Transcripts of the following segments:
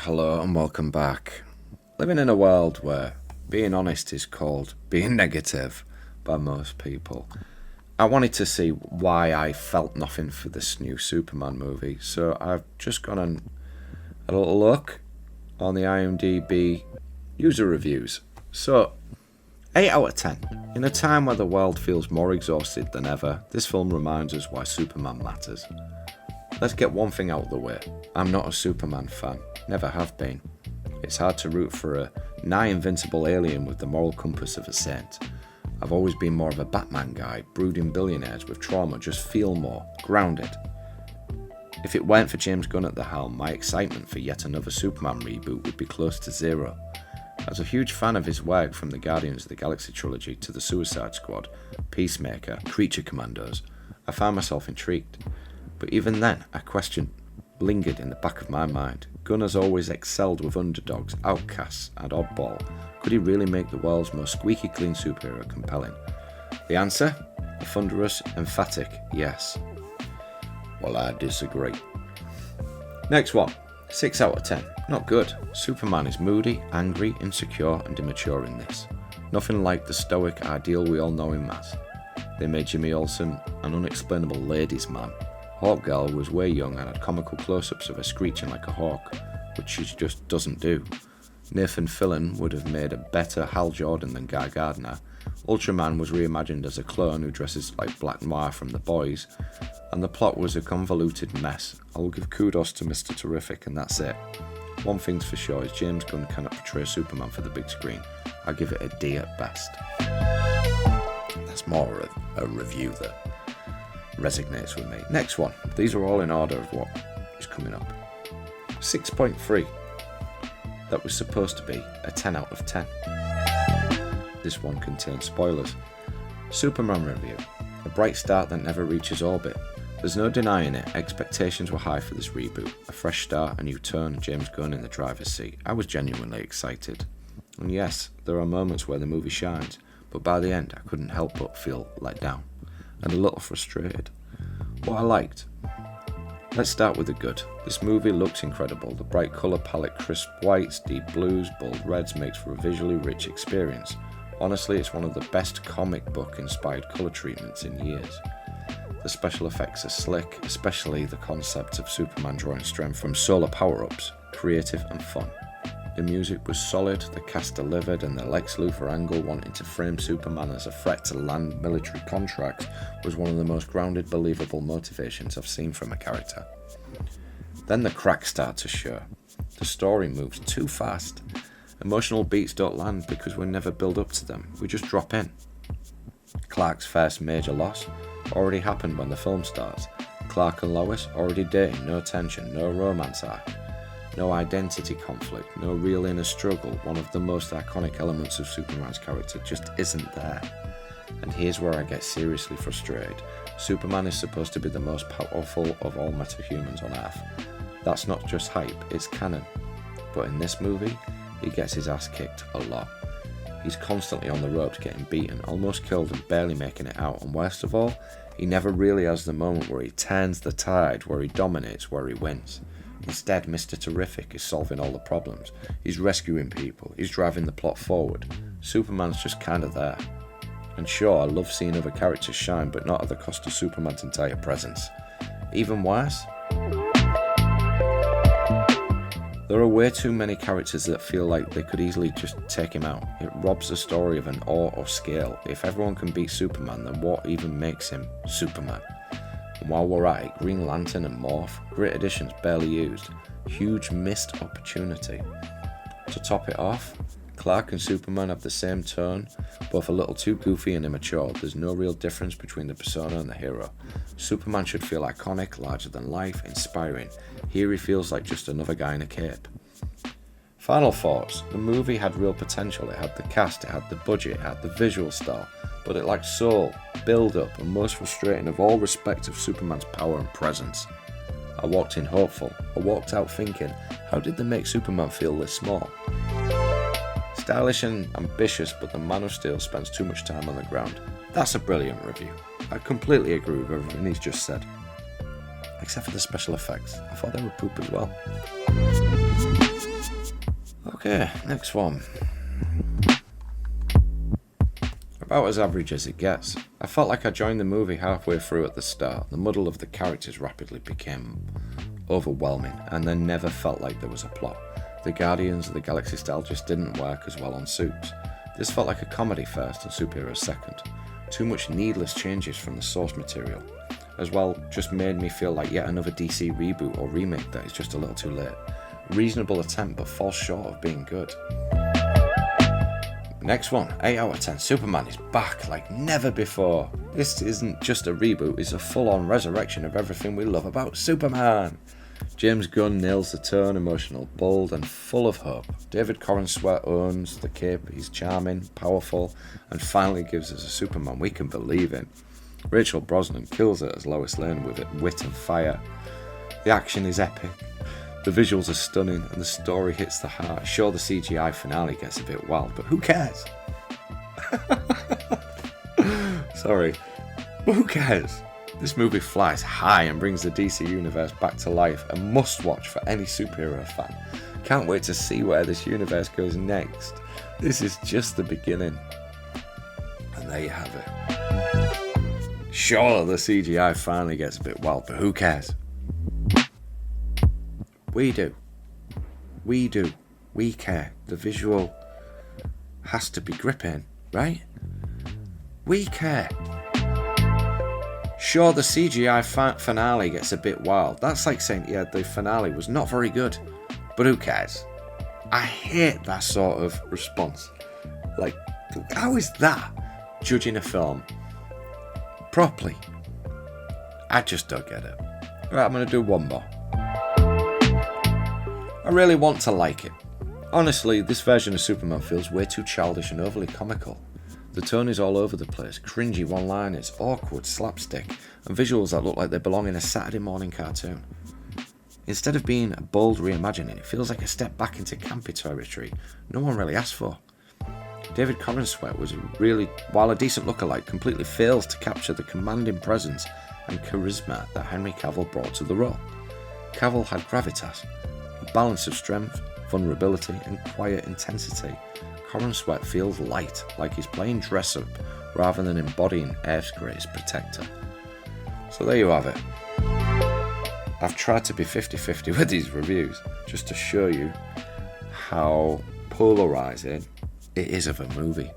Hello and welcome back. Living in a world where being honest is called being negative by most people, I wanted to see why I felt nothing for this new Superman movie, so I've just gone and had a little look on the IMDb user reviews. So, 8 out of 10. In a time where the world feels more exhausted than ever, this film reminds us why Superman matters. Let's get one thing out of the way. I'm not a Superman fan, never have been. It's hard to root for a nigh invincible alien with the moral compass of a saint. I've always been more of a Batman guy, brooding billionaires with trauma just feel more grounded. If it weren't for James Gunn at the helm, my excitement for yet another Superman reboot would be close to zero. As a huge fan of his work from the Guardians of the Galaxy trilogy to the Suicide Squad, Peacemaker, Creature Commandos, I found myself intrigued. But even then, a question lingered in the back of my mind. Gunn has always excelled with underdogs, outcasts, and oddball. Could he really make the world's most squeaky clean superhero compelling? The answer? A thunderous, emphatic yes. Well, I disagree. Next one. 6 out of 10. Not good. Superman is moody, angry, insecure, and immature in this. Nothing like the stoic ideal we all know him as. They made Jimmy Olsen an unexplainable ladies' man. Hawkgirl was way young and had comical close-ups of her screeching like a hawk, which she just doesn't do. Nathan Fillion would have made a better Hal Jordan than Guy Gardner. Ultraman was reimagined as a clone who dresses like Black Noir from The Boys, and the plot was a convoluted mess. I will give kudos to Mr. Terrific, and that's it. One thing's for sure is James Gunn cannot portray Superman for the big screen. I give it a D at best. That's more of a review that resonates with me. Next one. These are all in order of what is coming up. 6.3. That was supposed to be a 10 out of 10. This one contains spoilers. Superman review. A bright start that never reaches orbit. There's no denying it, expectations were high for this reboot. A fresh start, a new turn, James Gunn in the driver's seat. I was genuinely excited. And yes, there are moments where the movie shines, but by the end I couldn't help but feel let down, and a little frustrated. What I liked. Let's start with the good. This movie looks incredible. The bright colour palette, crisp whites, deep blues, bold reds makes for a visually rich experience. Honestly, it's one of the best comic book inspired colour treatments in years. The special effects are slick, especially the concept of Superman drawing strength from solar power-ups, creative and fun. The music was solid, the cast delivered, and the Lex Luthor angle wanting to frame Superman as a threat to land military contracts was one of the most grounded, believable motivations I've seen from a character. Then the cracks start to show. The story moves too fast. Emotional beats don't land because we never build up to them, we just drop in. Clark's first major loss already happened when the film starts. Clark and Lois already dating, no tension, no romance arc. No identity conflict, no real inner struggle. One of the most iconic elements of Superman's character just isn't there. And here's where I get seriously frustrated. Superman is supposed to be the most powerful of all metahumans on Earth. That's not just hype, it's canon. But in this movie, he gets his ass kicked a lot. He's constantly on the ropes, getting beaten, almost killed and barely making it out. And worst of all, he never really has the moment where he turns the tide, where he dominates, where he wins. Instead, Mr. Terrific is solving all the problems. He's rescuing people. He's driving the plot forward. Superman's just kinda there. And sure, I love seeing other characters shine, but not at the cost of Superman's entire presence. Even worse, there are way too many characters that feel like they could easily just take him out. It robs the story of an awe or scale. If everyone can beat Superman, then what even makes him Superman? And while we're at it, Green Lantern and Morph, great additions barely used. Huge missed opportunity. To top it off, Clark and Superman have the same tone, both a little too goofy and immature. There's no real difference between the persona and the hero. Superman should feel iconic, larger than life, inspiring. Here he feels like just another guy in a cape. Final thoughts. The movie had real potential. It had the cast, it had the budget, it had the visual style, but it lacked soul, build-up, and most frustrating of all respect of Superman's power and presence. I walked in hopeful. I walked out thinking, how did they make Superman feel this small? Stylish and ambitious, but the Man of Steel spends too much time on the ground. That's a brilliant review. I completely agree with everything he's just said. Except for the special effects. I thought they were poop as well. Okay, next one. About as average as it gets. I felt like I joined the movie halfway through at the start. The muddle of the characters rapidly became overwhelming, and then never felt like there was a plot. The Guardians of the Galaxy style just didn't work as well on Supes. This felt like a comedy first and superheroes second. Too much needless changes from the source material. As well, just made me feel like yet another DC reboot or remake that is just a little too late. Reasonable attempt, but falls short of being good. Next one, 8 out of 10. Superman is back like never before. This isn't just a reboot, it's a full-on resurrection of everything we love about Superman. James Gunn nails the tone, emotional, bold, and full of hope. David Corenswet owns the cape, he's charming, powerful, and finally gives us a Superman we can believe in. Rachel Brosnan kills it as Lois Lane with wit and fire. The action is epic. The visuals are stunning and the story hits the heart. Sure, the CGI finale gets a bit wild, but who cares? Sorry, but who cares? This movie flies high and brings the DC universe back to life, a must-watch for any superhero fan. Can't wait to see where this universe goes next. This is just the beginning. And there you have it. Sure, the CGI finally gets a bit wild, but who cares? We do. We do. We care. The visual has to be gripping, right? We care. Sure, the CGI finale gets a bit wild. That's like saying, yeah, the finale was not very good, but who cares? I hate that sort of response. Like, how is that judging a film properly? I just don't get it. Right, I'm going to do one more. I really want to like it. Honestly, this version of Superman feels way too childish and overly comical. The tone is all over the place, cringy one-liners, awkward slapstick, and visuals that look like they belong in a Saturday morning cartoon. Instead of being a bold reimagining, it feels like a step back into campy territory no one really asked for. David Corenswet was while a decent lookalike, completely fails to capture the commanding presence and charisma that Henry Cavill brought to the role. Cavill had gravitas, a balance of strength, vulnerability, and quiet intensity. Corenswet feels light, like he's playing dress-up rather than embodying Earth's greatest protector. So there you have it. I've tried to be 50-50 with these reviews, just to show you how polarising it is of a movie.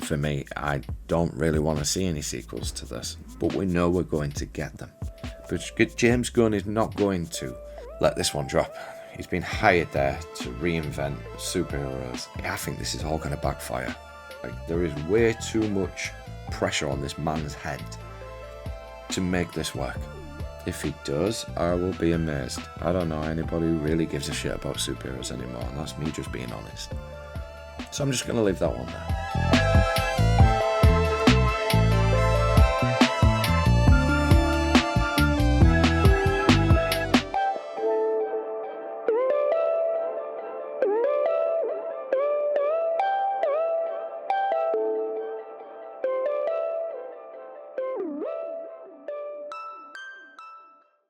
For me, I don't really want to see any sequels to this, but we know we're going to get them. But James Gunn is not going to let this one drop. He's been hired there to reinvent superheroes. I think this is all going to backfire. Like, there is way too much pressure on this man's head to make this work. If he does, I will be amazed. I don't know anybody who really gives a shit about superheroes anymore, and that's me just being honest. So I'm just going to leave that one there.